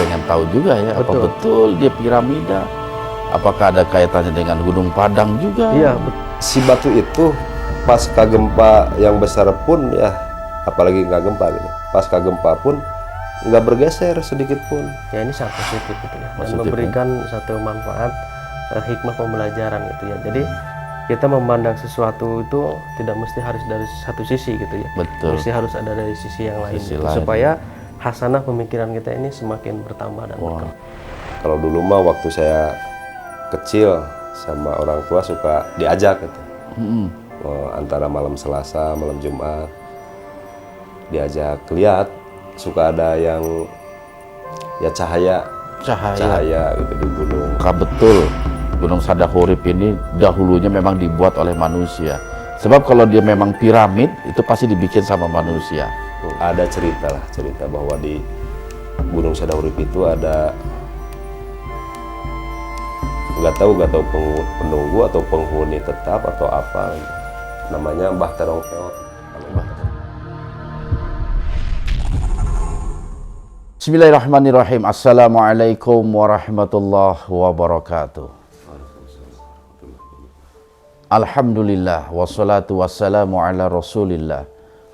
pengen tahu juga ya, Betul. apa betul dia piramida? Apakah ada kaitannya dengan Gunung Padang juga? Iya, Si batu itu pasca gempa yang besar pun ya, apalagi nggak gempa gitu, pasca gempa pun nggak bergeser sedikit pun. ya ini sangat positif gitu ya, dan Positif, memberikan satu manfaat, hikmah pembelajaran gitu ya. Jadi kita memandang sesuatu itu tidak mesti harus dari satu sisi gitu ya. Betul. Mesti harus ada dari sisi yang lain, Sisi gitu, lain. supaya hasanah pemikiran kita ini semakin bertambah dan Wah. berkembang. Kalau dulu mah waktu saya kecil sama orang tua suka diajak gitu. Antara malam Selasa, malam Jumat diajak lihat, suka ada yang ya cahaya gitu di gunung. Maka betul Gunung Sadahurip ini dahulunya memang dibuat oleh manusia. Sebab kalau dia memang piramid itu pasti dibikin sama manusia. Ada cerita bahwa di Gunung Sadahurip itu ada nggak tahu penunggu atau penghuni tetap atau apa, namanya Mbah Terong Peot. Bismillahirrahmanirrahim. Assalamualaikum warahmatullahi wabarakatuh. Alhamdulillah wassalatu wassalamu ala Rasulillah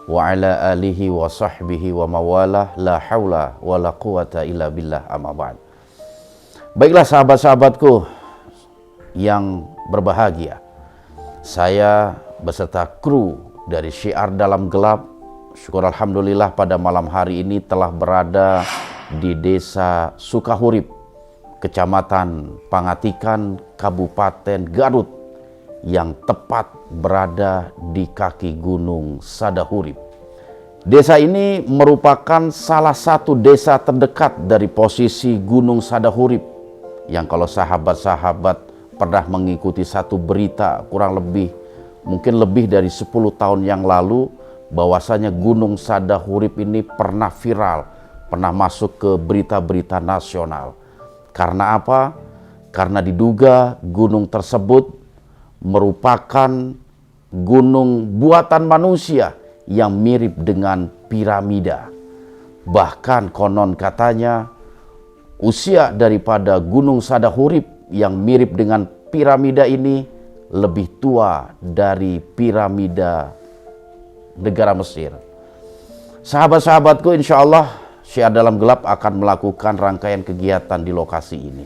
wa ala alihi wa sahbihi wa mawalah, la haula wa la quwata illa billah, amma ba'd. Baiklah sahabat-sahabatku yang berbahagia, saya beserta kru dari Syiar Dalam Gelap, syukur alhamdulillah pada malam hari ini telah berada di Desa Sukahurip, Kecamatan Pangatikan, Kabupaten Garut, yang tepat berada di kaki Gunung Sadahurip. Desa ini merupakan salah satu desa terdekat dari posisi Gunung Sadahurip, yang kalau sahabat-sahabat pernah mengikuti satu berita kurang lebih, mungkin lebih dari 10 tahun yang lalu, bahwasanya Gunung Sadahurip ini pernah viral, pernah masuk ke berita-berita nasional. Karena apa? Karena diduga gunung tersebut merupakan gunung buatan manusia yang mirip dengan piramida. Bahkan konon katanya usia daripada Gunung Sadahurip yang mirip dengan piramida ini lebih tua dari piramida negara Mesir. Sahabat-sahabatku, insya Allah Syiar Dalam Gelap akan melakukan rangkaian kegiatan di lokasi ini.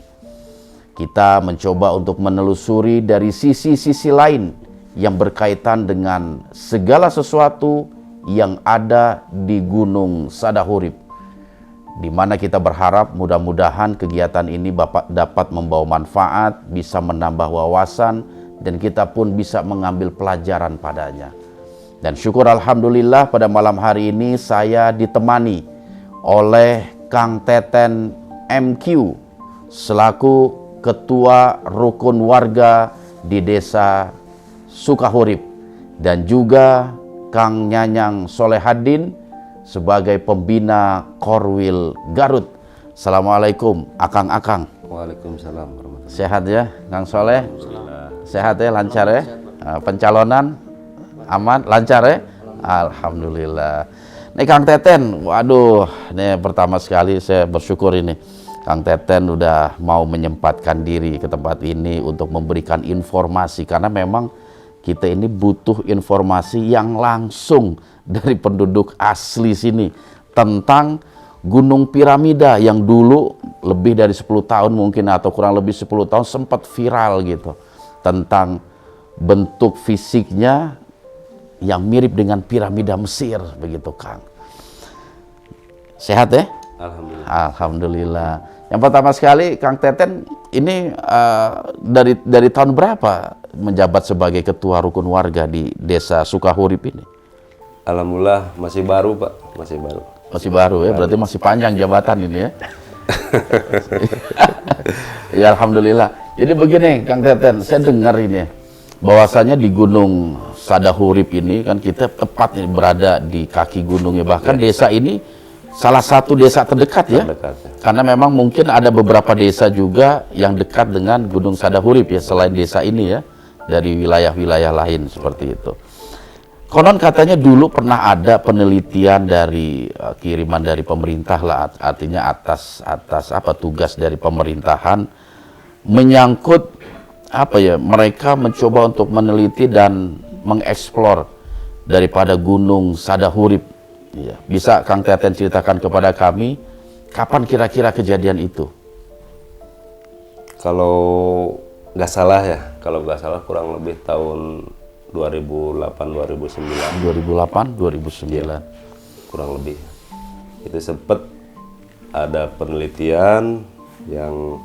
Kita mencoba untuk menelusuri dari sisi-sisi lain yang berkaitan dengan segala sesuatu yang ada di Gunung Sadahurip, di mana kita berharap mudah-mudahan kegiatan ini dapat membawa manfaat, bisa menambah wawasan, dan kita pun bisa mengambil pelajaran padanya. Dan syukur alhamdulillah pada malam hari ini saya ditemani oleh Kang Teten MQ selaku Ketua Rukun Warga di Desa Sukahurip, dan juga Kang Nyanyang Solehadin sebagai pembina Korwil Garut. Assalamualaikum Akang-akang. Waalaikumsalam warahmatullahi Sehat ya Kang Soleh? Sehat ya, lancar ya? Pencalonan aman, lancar ya? Alhamdulillah. Nih Kang Teten, waduh, ini pertama sekali saya bersyukur ini Kang Teten udah mau menyempatkan diri ke tempat ini untuk memberikan informasi, karena memang kita ini butuh informasi yang langsung dari penduduk asli sini tentang Gunung Piramida yang dulu lebih dari 10 tahun mungkin atau kurang lebih 10 tahun sempat viral gitu, tentang bentuk fisiknya yang mirip dengan piramida Mesir begitu Kang. Sehat ya? Alhamdulillah. Alhamdulillah. Yang pertama sekali Kang Teten ini dari tahun berapa menjabat sebagai ketua rukun warga di Desa Sukahurip ini? Alhamdulillah masih baru Pak, masih baru. Masih baru ya, berarti masih panjang jabatan ini ya. Ya alhamdulillah. Jadi begini Kang Teten, saya dengar ini bahwasanya di Gunung Sadahurip ini kan kita tepat berada di kaki gunungnya, bahkan desa ini salah satu desa terdekat ya. Terdekat, ya. Karena memang mungkin ada beberapa desa juga yang dekat dengan Gunung Sadahurip ya, selain desa ini ya, dari wilayah-wilayah lain seperti itu. Konon katanya dulu pernah ada penelitian dari kiriman dari pemerintah lah, artinya atas apa tugas dari pemerintahan menyangkut apa ya, mereka mencoba untuk meneliti dan mengeksplor daripada Gunung Sadahurip. Ya, bisa Kang Teten ceritakan kepada kami kapan kira-kira kejadian itu? Kalau nggak salah ya, kurang lebih tahun 2008 2009 2009. kurang lebih. Itu sempat ada penelitian yang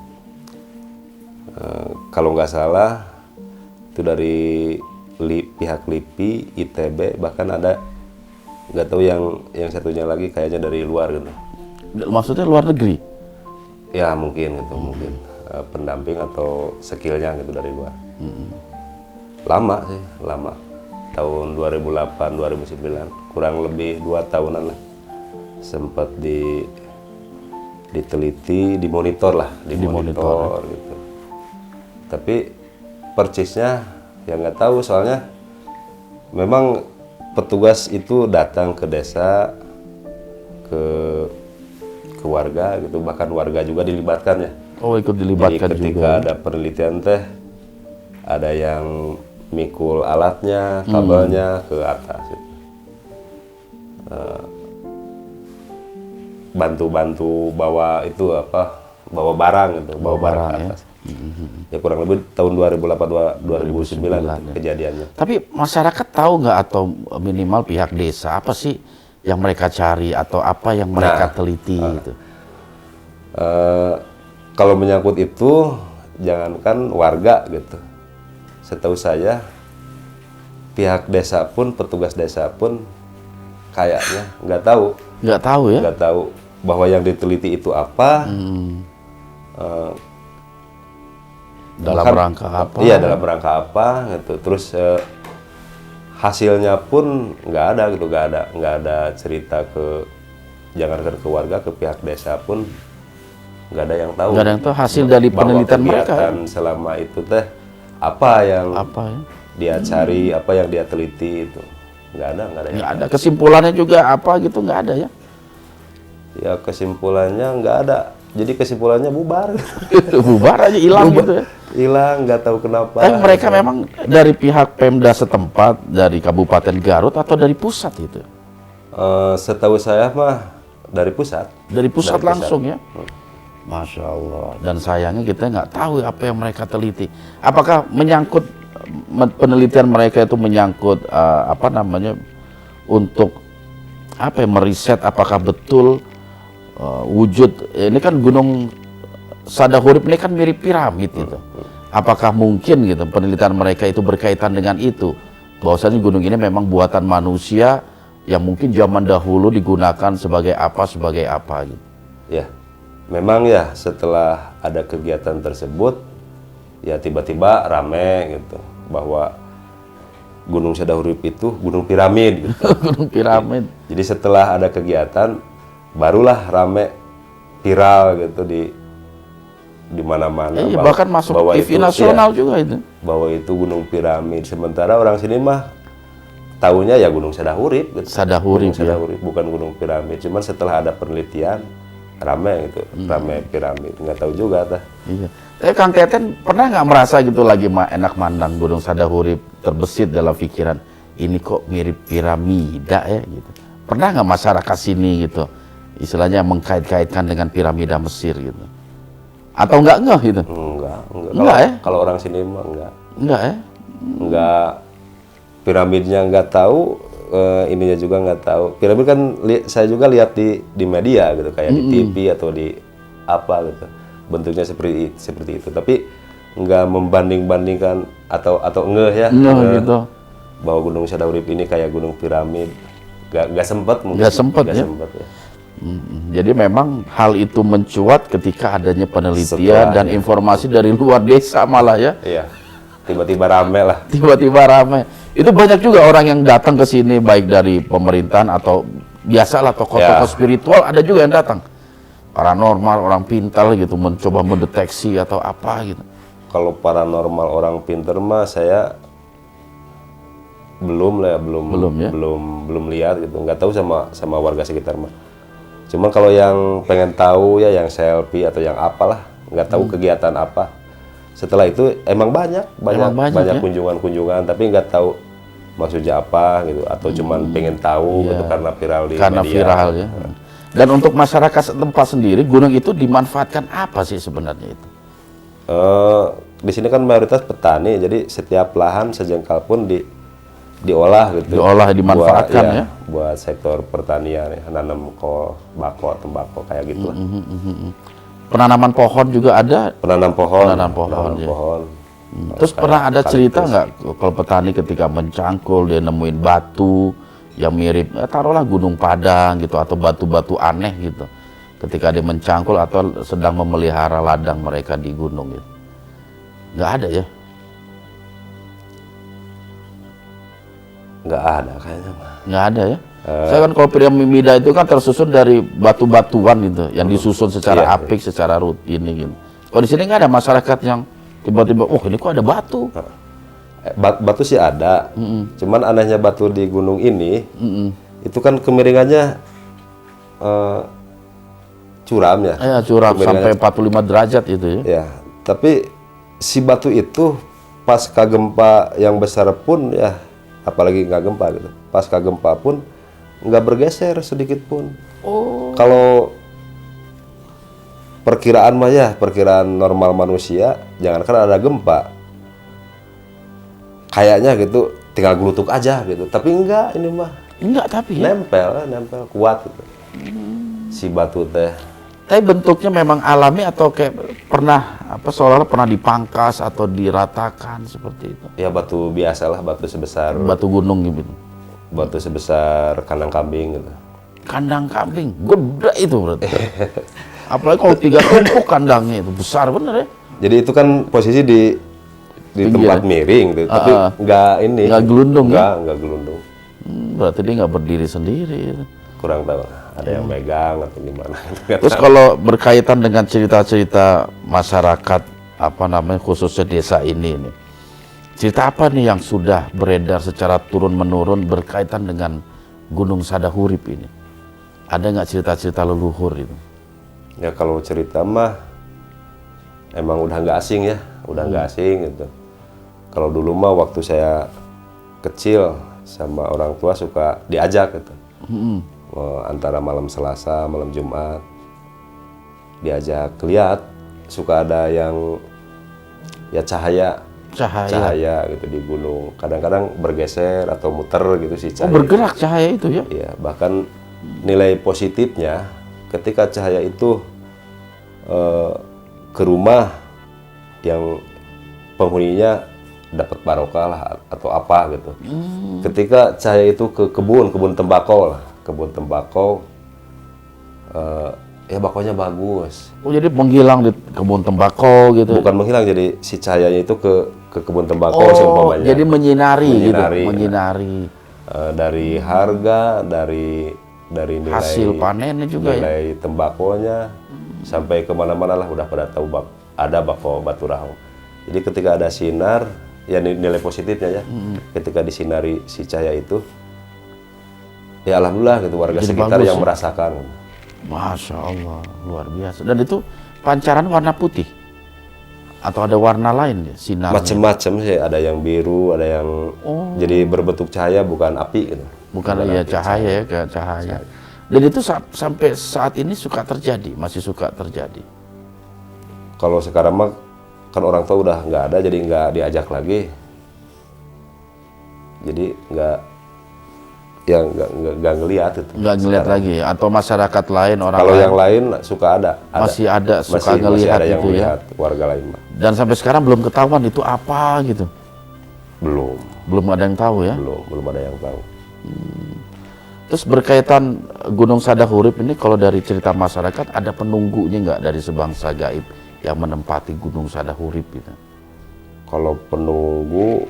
kalau nggak salah itu dari pihak LIPI, ITB, bahkan ada nggak tahu yang satunya lagi kayaknya dari luar gitu. Maksudnya luar negeri? Ya mungkin gitu, mungkin pendamping atau skillnya gitu dari luar. Lama sih, lama. Tahun 2008-2009, kurang lebih 2 tahunan lah. Sempat diteliti, dimonitor gitu. Tapi persisnya ya nggak tahu, soalnya memang petugas itu datang ke desa, ke warga gitu, bahkan warga juga dilibatkan ya. Oh, ikut dilibatkan. Jadi ketika juga ada penelitian teh, ada yang mikul alatnya, kabelnya ke atas gitu. Bantu-bantu bawa itu apa, bawa barang gitu, bawa barang ke atas. Ya kurang lebih tahun 2008-2009 kejadiannya. Tapi masyarakat tahu nggak atau minimal pihak desa apa sih yang mereka cari atau apa yang mereka teliti gitu? Kalau menyangkut itu, jangankan warga gitu. Setahu saya, pihak desa pun, petugas desa pun kayaknya nggak tahu. Nggak tahu ya? Nggak tahu bahwa yang diteliti itu apa. Dalam rangka apa? Iya, dalam rangka apa gitu. Terus hasilnya pun nggak ada gitu, nggak ada cerita jangankan ke warga, ke pihak desa pun nggak ada yang tahu. Nggak ada yang tahu hasil dari penelitian mereka. Selama itu teh apa yang ya? dia cari, apa yang dia teliti itu nggak ada. Nggak ada kesimpulannya juga apa gitu, nggak ada ya? Ya kesimpulannya nggak ada. Jadi kesimpulannya bubar. Bubar aja, hilang gitu ya? Hilang, nggak tahu kenapa. Tapi mereka memang dari pihak Pemda setempat, dari Kabupaten Garut atau dari pusat gitu? Setahu saya mah dari pusat. Dari pusat langsung ya? Masya Allah. Dan sayangnya kita nggak tahu apa yang mereka teliti. Apakah menyangkut penelitian mereka itu menyangkut apa namanya, untuk apa ya, meriset apakah betul wujud ini kan Gunung Sadahurip ini kan mirip piramid gitu. Apakah mungkin gitu penelitian mereka itu berkaitan dengan itu? Bahwasanya gunung ini memang buatan manusia yang mungkin zaman dahulu digunakan sebagai apa gitu. Ya, memang ya setelah ada kegiatan tersebut, ya tiba-tiba rame gitu bahwa Gunung Sadahurip itu gunung piramid gitu. Gunung piramid. Jadi setelah ada kegiatan, barulah rame, viral gitu di mana-mana. Iya, bahkan masuk TV nasional juga itu. Bahwa itu gunung piramid. Sementara orang sini mah tahunya ya Gunung Sadahurip gitu. Sadahurip, bukan gunung piramid. Cuman setelah ada penelitian, rame gitu, rame piramid. Nggak tahu juga tah. Iya. Tapi Kang Teten pernah nggak merasa gitu lagi enak mandang Gunung Sadahurip terbesit dalam pikiran, ini kok mirip piramida ya gitu. Pernah nggak masyarakat sini gitu, istilahnya mengkait-kaitkan dengan piramida Mesir gitu? Atau enggak gitu? Enggak ya? Kalau orang sini mah enggak. Enggak ya? Enggak. Piramidnya enggak tahu, ininya juga enggak tahu. Piramid kan saya juga lihat di media gitu, kayak di TV atau di apa gitu. Bentuknya seperti itu. Tapi enggak membanding-bandingkan atau ngeh ya. Gitu. Bahwa Gunung Sadahurip ini kayak gunung piramid. Enggak sempat mungkin. Enggak sempat ya. Jadi memang hal itu mencuat ketika adanya penelitian dan informasi dari luar desa malah ya. Iya. Tiba-tiba rame lah. Tiba-tiba rame. Itu banyak juga orang yang datang ke sini baik dari pemerintahan atau biasalah tokoh-tokoh spiritual, ada juga yang datang. Paranormal, orang pintar gitu, mencoba mendeteksi atau apa gitu. Kalau paranormal orang pintar mah saya belum lah, Belum ya? belum lihat gitu, nggak tahu sama warga sekitar mah. Cuman kalau yang pengen tahu ya, yang selfie atau yang apalah, nggak tahu kegiatan apa. Setelah itu emang banyak ya? kunjungan-kunjungan, tapi nggak tahu maksudnya apa gitu, atau cuman pengen tahu gitu karena viral di Karena media. viral ya. Dan untuk masyarakat setempat sendiri, gunung itu dimanfaatkan apa sih sebenarnya itu? Di sini kan mayoritas petani, jadi setiap lahan sejengkal pun diolah gitu. Diolah, dimanfaatkan buat, ya? Buat sektor pertanian, ya, nanam bako, tembakau kayak gitu. Penanaman pohon juga ada. Penanam pohon. Penanam pohon, ya. pohon. Terus Kayak pernah ada cerita eukaliptus. nggak kalau petani ketika mencangkul dia nemuin batu yang mirip, taruhlah Gunung Padang gitu atau batu-batu aneh gitu, ketika dia mencangkul atau sedang memelihara ladang mereka di gunung gitu? Nggak ada ya? Nggak ada kayaknya mah. Nggak ada ya? Saya kan kalau piramida itu kan tersusun dari batu-batuan gitu, yang disusun secara Iya, apik, secara rutin gitu. Kalau di sini nggak ada masyarakat yang tiba-tiba, oh ini kok ada batu? Batu sih ada, cuman anehnya batu di gunung ini, itu kan kemiringannya curam ya. Ya curang sampai 45 derajat itu ya. Ya, tapi si batu itu pasca gempa yang besar pun ya, apalagi nggak gempa gitu, pasca gempa pun nggak bergeser sedikit pun. Oh. Kalau perkiraan mah ya, perkiraan normal manusia, jangankan ada gempa, kayaknya gitu tinggal gelutuk aja gitu. Tapi enggak, ini mah Enggak tapi ya. nempel kuat gitu. Si batu teh. Tapi bentuknya memang alami atau kayak pernah seolah-olah pernah dipangkas atau diratakan seperti itu. Ya batu biasalah, batu sebesar kandang kambing gitu. Kandang kambing, gede itu berarti. Apalagi kalau 3 tumpuk kandangnya itu besar bener ya. Jadi itu kan posisi di tempat miring gitu, tapi nggak ini. Nggak gelundung ya? Nggak gelundung. Berarti dia nggak berdiri sendiri. Kurang tahu, ada yang megang atau gimana. Terus kalau berkaitan dengan cerita-cerita masyarakat khususnya desa ini nih. Cerita apa nih yang sudah beredar secara turun-menurun berkaitan dengan Gunung Sadahurip ini? Ada nggak cerita-cerita leluhur itu? Ya kalau cerita mah emang udah nggak asing ya, nggak asing gitu. Kalau dulu mah waktu saya kecil sama orang tua suka diajak gitu. Antara malam Selasa, malam Jumat diajak lihat, suka ada yang ya cahaya gitu di gunung. Kadang-kadang bergeser atau muter gitu sih cahaya. Oh, bergerak cahaya itu ya? Iya, bahkan nilai positifnya ketika cahaya itu ke rumah yang penghuninya dapat barokah lah atau apa gitu. Ketika cahaya itu ke kebun tembakau lah, kebun tembakau, ya bakonya bagus. Oh jadi menghilang di kebun tembakau gitu? Bukan menghilang, jadi si cahayanya itu ke kebun tembakau Oh, seumpamanya. jadi menyinari gitu? Menyinari. Menyinari. Dari harga, dari nilai Hasil panennya juga ya? nilai tembakonya, sampai kemana-mana lah udah pada tahu ada bako Baturau. Jadi ketika ada sinar, ya nilai positifnya ya, ketika disinari si cahaya itu, ya alhamdulillah gitu warga Jadi sekitar bagus yang ya? merasakan. Masya Allah, luar biasa. Dan itu pancaran warna putih? Atau ada warna lain ya sinarnya? Macam-macam sih, ada yang biru, ada yang jadi berbentuk cahaya bukan api gitu. Bukan ya api, cahaya ya, kayak cahaya. Dan itu sampai saat ini suka terjadi, masih suka terjadi. Kalau sekarang mah kan orang tua udah nggak ada, jadi nggak diajak lagi. Jadi nggak ngelihat itu. Nggak ngelihat lagi ya? Atau masyarakat lain, orang Kalau lain yang lain suka ada. masih ada, suka masih ngelihat ada yang itu ya? melihat, warga lain mah. Dan sampai sekarang belum ketahuan itu apa gitu? Belum ada yang tahu ya? Belum ada yang tahu. Terus berkaitan Gunung Sadahurip ini, kalau dari cerita masyarakat ada penunggunya nggak dari sebangsa gaib yang menempati Gunung Sadahurip itu? Kalau penunggu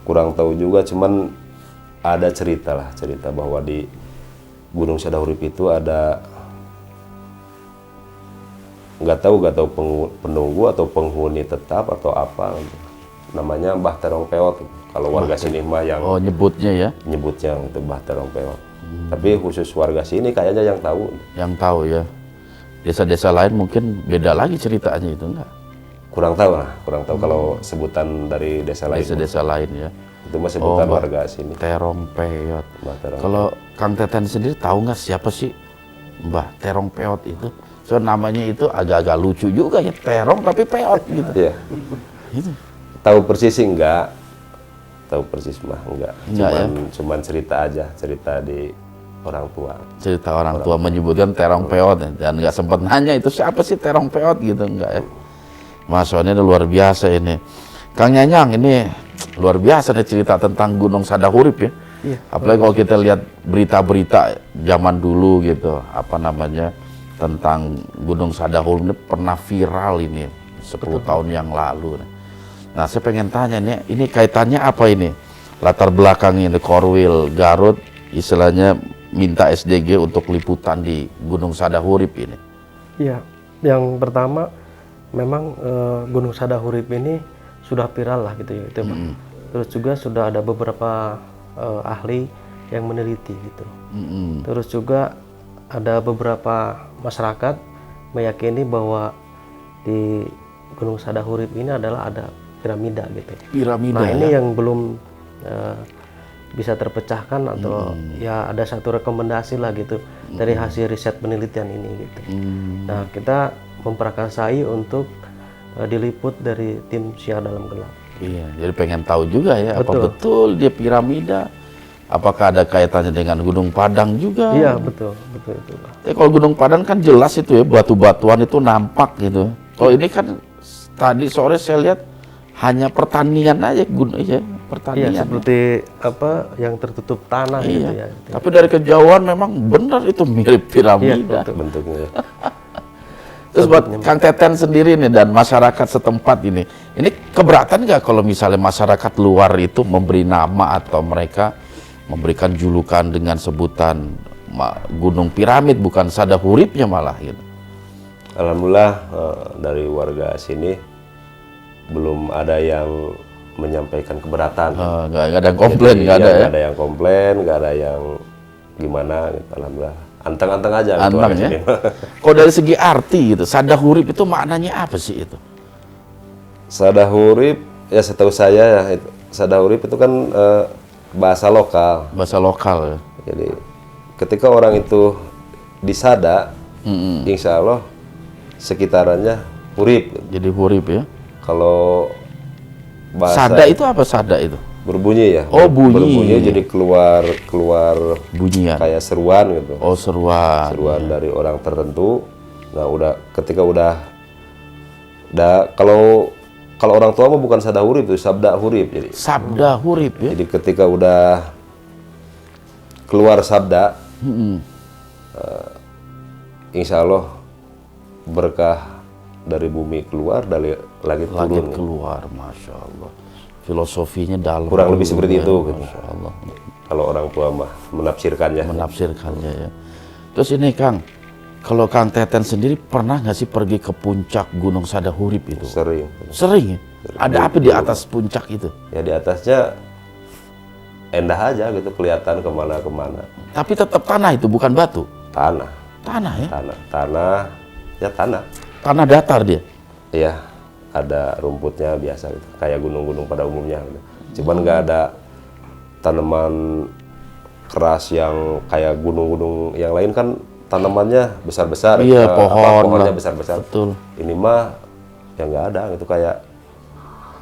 kurang tahu juga, cuman ada cerita bahwa di Gunung Sadahurip itu ada, nggak tahu penunggu atau penghuni tetap atau apa. namanya Mbah Terong Peot. Kalau warga sini mah yang Oh, nyebutnya ya, nyebutnya itu Mbah Terong Peot. Tapi khusus warga sini kayaknya yang tahu. yang tahu ya. Desa-desa lain mungkin beda lagi ceritanya itu enggak? Kurang tahu lah, kurang tahu kalau sebutan dari desa lain. Desa-desa lain ya. Itu mah sebutan Mbah warga sini. Terong Peot. Mbah Terong. Kalau Kang Teten sendiri tahu nggak siapa sih Mbah Terong Peot itu? So namanya itu agak-agak lucu juga ya, Terong tapi Peot gitu. Iya. Itu. Tahu persis sih enggak. Tahu persis mah enggak. Enggak, Cuman cerita aja, cerita di orang tua. Cerita orang tua menyebutkan Terong Peot ya. Dan nggak sempat nanya itu siapa sih Terong Peot gitu enggak ya. Mas, ini luar biasa ini. Kang Nyanyang ini luar biasa nih cerita tentang Gunung Sadahurip ya. Iya. Apalagi kalau kita lihat berita-berita zaman dulu gitu, apa namanya, tentang Gunung Sadahurip ini pernah viral ini 10 tahun yang lalu. Nah, saya pengen tanya nih, ini kaitannya apa ini? Latar belakang ini Korwil Garut istilahnya minta SDG untuk liputan di Gunung Sadahurip ini. Iya, yang pertama memang Gunung Sadahurip ini sudah viral lah gitu ya, itu Pak. Terus juga sudah ada beberapa ahli yang meneliti gitu. Terus juga ada beberapa masyarakat meyakini bahwa di Gunung Sadahurip ini adalah ada piramida gitu. Piramida. Nah ini ya? yang belum bisa terpecahkan atau ya ada satu rekomendasi lah gitu dari hasil riset penelitian ini gitu. Nah kita memprakarsai untuk diliput dari tim Siar Dalam Gelap. Iya, jadi pengen tahu juga ya, apa Betul. betul dia piramida? Apakah ada kaitannya dengan Gunung Padang juga? Iya betul itu Pak. Tapi kalau Gunung Padang kan jelas itu ya, batu-batuan itu nampak gitu. Kalau ini kan tadi sore saya lihat hanya pertanian aja gunung ya, pertanian. Iya seperti apa yang tertutup tanah gitu ya. Tapi dari kejauhan memang benar itu mirip piramida. Iya, betul. Bentuknya. Terus buat Kang Teten sendiri nih dan masyarakat setempat ini keberatan nggak kalau misalnya masyarakat luar itu memberi nama atau mereka memberikan julukan dengan sebutan Gunung Piramid bukan Sadahuripnya malah gitu? Alhamdulillah dari warga sini belum ada yang menyampaikan keberatan. Nggak ada yang komplain, Jadi, nggak ada ya? Nggak ada yang komplain, nggak ada yang gimana. Gitu. Alhamdulillah. Anteng-anteng aja. gitu Anteng warga ya. sini. Kalau dari segi arti gitu, Sadahurip itu maknanya apa sih itu? Sadahurip, ya setahu saya ya, Sadahurip itu kan bahasa lokal. Bahasa lokal ya. Jadi ketika orang itu di Sada, insya Allah sekitarannya hurip. Jadi hurip ya. Kalau bahasa Sada itu apa sada itu? berbunyi ya. Oh, bunyi. Berbunyi jadi keluar Bunyian. kayak seruan gitu. Oh, seruan. Seruan dari orang tertentu. Nah, ketika udah kalau orang tua mah bukan sada hurip itu sabda hurip jadi. Sabda hurip ya. Jadi ketika udah keluar sabda, insya Allah berkah dari bumi keluar, dari langit Langit turun. keluar, masya Allah. Filosofinya dalam. Kurang lebih seperti ya, itu, gitu. Masya Allah. Kalau orang tua mah menafsirkannya. Menafsirkannya ya. Terus ini Kang, kalau Kang Teten sendiri pernah nggak sih pergi ke puncak Gunung Sadahurip itu? Sering. Sering ya? Ada apa di atas puncak itu? Ya di atasnya endah aja gitu, kelihatan kemana-kemana. Tapi tetap tanah itu, bukan batu. Tanah, Tanah ya? tanah. Tanah datar dia. Iya, ada rumputnya biasa gitu, kayak gunung-gunung pada umumnya. Gitu. Cuman nggak ada tanaman keras yang kayak gunung-gunung yang lain kan tanamannya besar-besar. Iya, pohonnya lah. besar-besar. Betul. Ini mah yang nggak ada gitu, kayak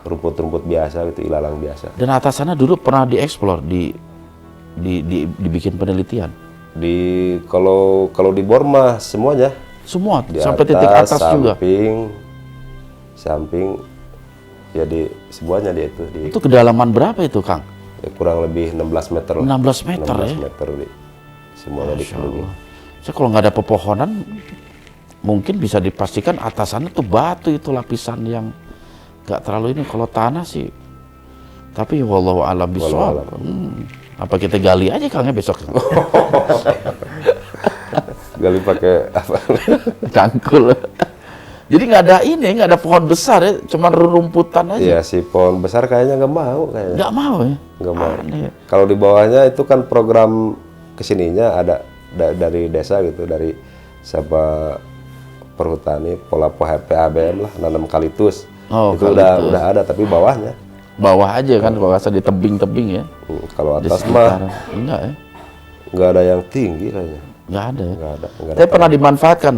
rumput-rumput biasa gitu, ilalang biasa. Dan atas sana dulu pernah dieksplor, dibikin penelitian. Kalau di bor mah semuanya. Semua Di sampai titik atas juga. Samping, jadi semuanya dia itu. Itu kedalaman berapa itu, Kang? Ya, kurang lebih 16 meter lah. 16 meter 16 ya? meter semuanya dikelilingi. Saya kalau nggak ada pepohonan, mungkin bisa dipastikan atasannya tuh batu itu lapisan yang nggak terlalu ini. Kalau tanah sih, tapi wallahu a'lam bishawab. Apa kita gali aja Kang ya besok? Gali pakai apa? Cangkul. Jadi nggak ada ini, nggak ada pohon besar ya, cuma rerumputan aja. Iya, si pohon besar kayaknya nggak mau kayaknya. Nggak mau ya? Nggak mau. Aneh. Kalau di bawahnya itu kan program kesininya ada dari desa gitu, dari siapa perhutani, pola PHPABM lah, nanam kalitus. Oh, itu udah ada, tapi bawahnya. Bawah aja kan, bawah di tebing-tebing ya. Kalau Di atas sekitar. mah Enggak ya? nggak ada yang tinggi kayaknya. Nggak ada ya? Nggak ada. Tapi pernah dimanfaatkan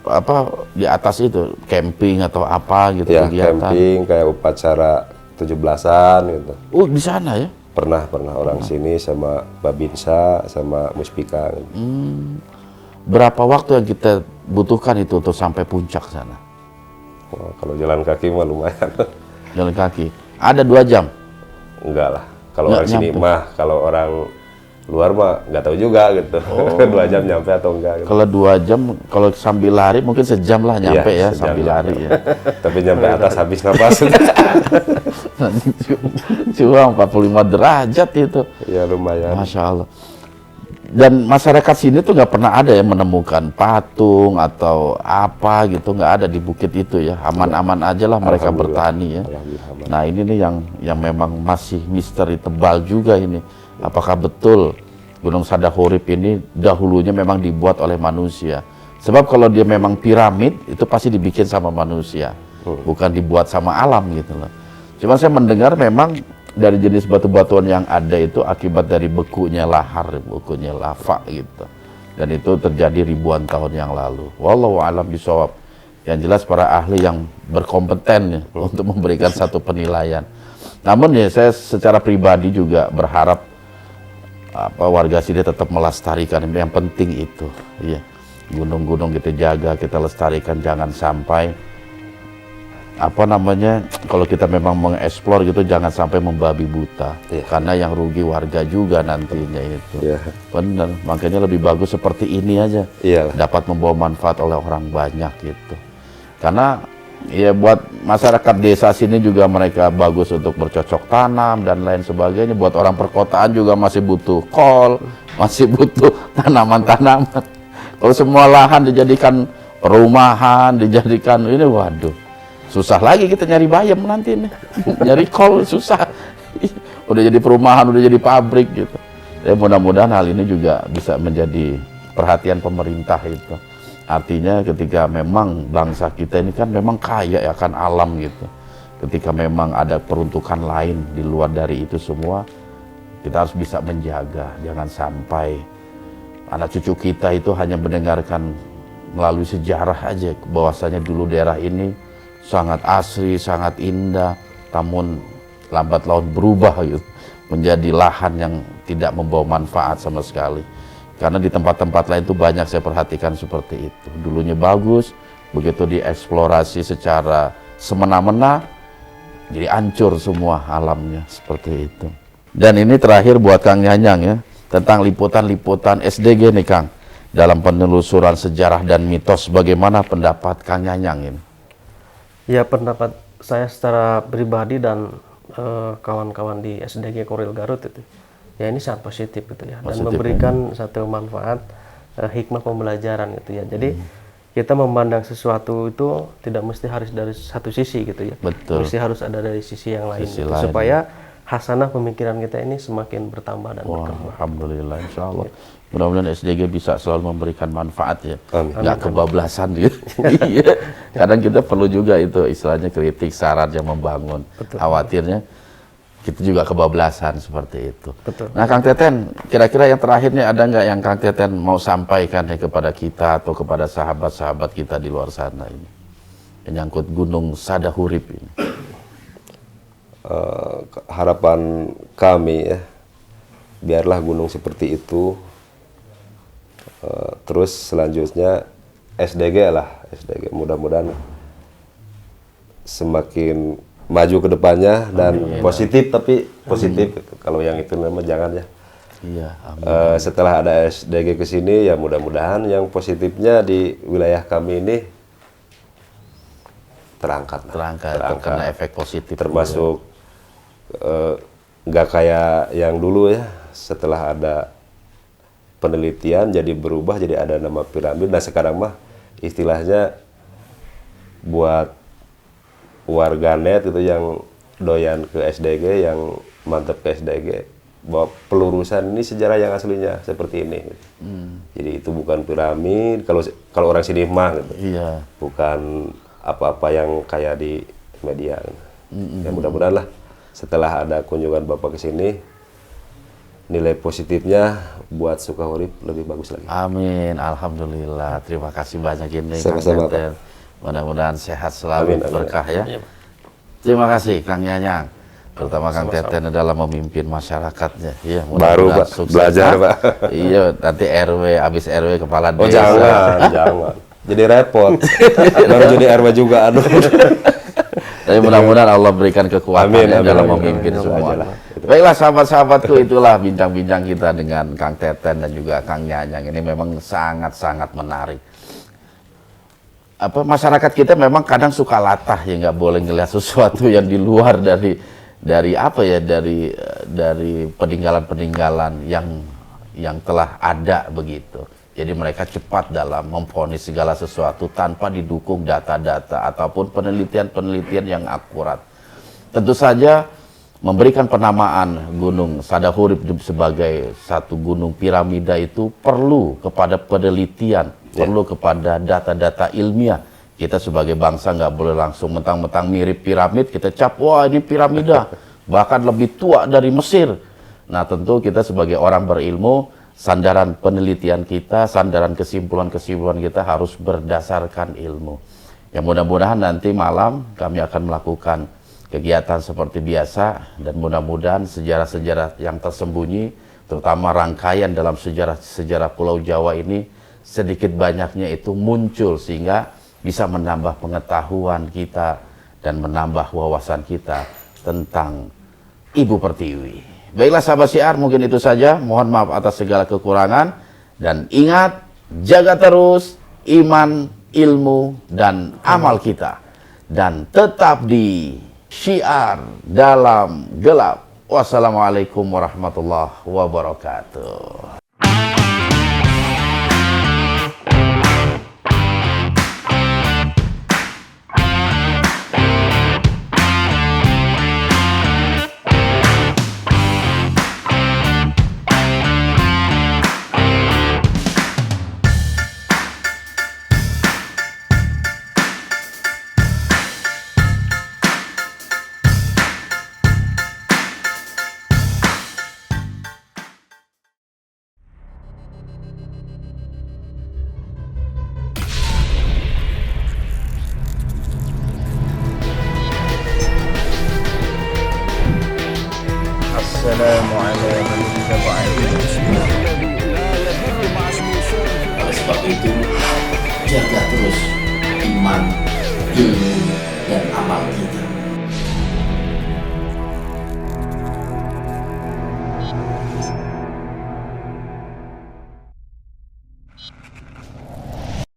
apa di atas itu, camping atau apa gitu Ya, kegiatan? camping kayak upacara 17-an gitu. Di sana ya? Pernah orang sini sama Babinsa sama Muspika gitu. Berapa waktu yang kita butuhkan itu untuk sampai puncak sana? Wah, kalau jalan kaki mah lumayan. Jalan kaki. Ada 2 jam? Enggak lah. Kalau Nggak orang sini nyampe. mah, kalau orang luar mah nggak tahu juga gitu. 2 jam nyampe atau enggak gitu. Kalau 2 jam, kalau sambil lari mungkin sejam lah nyampe Iya, ya sejam sambil nyampe. lari ya. Tapi nyampe atas habis napas. Cuma 45 derajat itu. Ya lumayan. Masya Allah. Dan masyarakat sini tuh nggak pernah ada yang menemukan patung atau apa gitu, nggak ada di bukit itu ya. Aman-aman aja lah mereka Alhamdulillah. bertani ya. Alhamdulillah aman. Nah ini nih yang memang masih misteri tebal juga ini. Apakah betul Gunung Sadahurip ini dahulunya memang dibuat oleh manusia? Sebab kalau dia memang piramid itu pasti dibikin sama manusia, bukan dibuat sama alam gitu loh. Cuma saya mendengar memang dari jenis batu-batuan yang ada itu akibat dari bekunya lahar, bekunya lava gitu. Dan itu terjadi ribuan tahun yang lalu. Wallahu a'lam bishawab. Yang jelas para ahli yang berkompeten ya, untuk memberikan satu penilaian. Namun ya saya secara pribadi juga berharap warga sini tetap melestarikan, yang penting itu. Iya. Gunung-gunung kita jaga, kita lestarikan, jangan sampai kalau kita memang mengeksplor gitu jangan sampai membabi buta. Iya. Karena yang rugi warga juga nantinya itu. Iya. Benar, makanya lebih bagus seperti ini aja. Iyalah. Dapat membawa manfaat oleh orang banyak gitu. Karena ya buat masyarakat desa sini juga mereka bagus untuk bercocok tanam dan lain sebagainya. Buat orang perkotaan juga masih butuh kol, masih butuh tanaman-tanaman. Kalau semua lahan dijadikan perumahan, dijadikan ini, waduh, susah lagi kita nyari bayam nanti nih. Nyari kol susah. Udah jadi perumahan, udah jadi pabrik gitu. Ya mudah-mudahan hal ini juga bisa menjadi perhatian pemerintah itu. Artinya ketika memang bangsa kita ini kan memang kaya ya akan alam gitu. Ketika memang ada peruntukan lain di luar dari itu semua, kita harus bisa menjaga. Jangan sampai anak cucu kita itu hanya mendengarkan melalui sejarah aja bahwasanya dulu daerah ini sangat asri, sangat indah, namun lambat laun berubah gitu, menjadi lahan yang tidak membawa manfaat sama sekali. Karena di tempat-tempat lain itu banyak saya perhatikan seperti itu. Dulunya bagus, begitu dieksplorasi secara semena-mena, jadi hancur semua alamnya seperti itu. Dan ini terakhir buat Kang Nyanyang ya, tentang liputan-liputan SDG nih Kang. Dalam penelusuran sejarah dan mitos, bagaimana pendapat Kang Nyanyang ini? Ya, pendapat saya secara pribadi dan kawan-kawan di SDG Koril Garut itu, ya ini sangat positif gitu ya, dan memberikan satu manfaat hikmah pembelajaran gitu ya. Jadi kita memandang sesuatu itu tidak mesti harus dari satu sisi gitu ya. Betul. Mesti harus ada dari sisi yang lain, Sisi gitu, lain, supaya hasanah pemikiran kita ini semakin bertambah dan Wah, berkembang. alhamdulillah, insya Allah. Mudah-mudahan SDG bisa selalu memberikan manfaat ya, Amin. nggak kebablasan gitu. Iya. Kadang kita perlu juga itu istilahnya kritik, saran yang membangun. Betul. Khawatirnya kita juga kebablasan seperti itu. Betul. Nah, Kang Teten, kira-kira yang terakhir nih ada nggak yang Kang Teten mau sampaikan ya kepada kita atau kepada sahabat-sahabat kita di luar sana ini, menyangkut Gunung Sadahurip ini? Harapan kami ya, biarlah gunung seperti itu. Terus selanjutnya SDG lah, SDG mudah-mudahan semakin maju ke depannya dan positif, tapi positif. Kalau yang itu memang jangan ya. Iya, amin. Setelah ada SDG ke sini ya mudah-mudahan yang positifnya di wilayah kami ini terangkat, Terkena efek positif. termasuk nggak kayak yang dulu ya, setelah ada penelitian jadi berubah jadi ada nama piramid. Nah sekarang mah istilahnya buat warganet itu yang doyan ke SDG, yang mantap ke SDG, bahwa pelurusan ini sejarah yang aslinya seperti ini. Jadi itu bukan piramid, kalau orang sini mah gitu. Iya. Bukan apa-apa yang kayak di media. Ya mudah-mudahan lah setelah ada kunjungan Bapak ke sini, nilai positifnya buat Sukahurip lebih bagus lagi. Amin, alhamdulillah. Terima kasih banyak ini Kang Sama-sama, Teten. Mudah-mudahan sehat selalu, Amin, amin. berkah ya. Iya, Pak. Terima kasih Kang Yanyang. Terutama Kang Teten dalam memimpin masyarakatnya. Iya, Baru, mudah-mudahan Pak. sukses. Belajar, Hah? Pak. Iya, nanti RW, habis RW kepala Oh desa. jangan. Jadi repot. Baru jadi RW juga, aduh. Tapi mudah-mudahan Allah berikan kekuatan Amin, ya amin, dalam amin, memimpin amin. semua. Amin. Baiklah sahabat-sahabatku, itulah bincang-bincang kita dengan Kang Teten dan juga Kang Yanyang. Ini memang sangat-sangat menarik. Masyarakat kita memang kadang suka latah ya, nggak boleh ngelihat sesuatu yang di luar dari peninggalan-peninggalan yang telah ada begitu. Jadi mereka cepat dalam memvonis segala sesuatu tanpa didukung data-data ataupun penelitian-penelitian yang akurat. Tentu saja memberikan penamaan Gunung Sadahurip sebagai satu gunung piramida itu perlu kepada penelitian, perlu kepada data-data ilmiah. Kita sebagai bangsa nggak boleh langsung mentang-mentang mirip piramid, kita cap, wah ini piramida, bahkan lebih tua dari Mesir. Nah tentu kita sebagai orang berilmu, sandaran penelitian kita, sandaran kesimpulan-kesimpulan kita harus berdasarkan ilmu. Ya mudah-mudahan nanti malam kami akan melakukan kegiatan seperti biasa, dan mudah-mudahan sejarah-sejarah yang tersembunyi, terutama rangkaian dalam sejarah Pulau Jawa ini, sedikit banyaknya itu muncul sehingga bisa menambah pengetahuan kita dan menambah wawasan kita tentang Ibu Pertiwi. Baiklah sahabat Syiar, mungkin itu saja. Mohon maaf atas segala kekurangan. Dan ingat, jaga terus iman, ilmu, dan amal kita. Dan tetap di Syiar dalam gelap. Wassalamualaikum warahmatullahi wabarakatuh. Oleh sebab itu, jaga terus iman, ilmu, dan amal kita.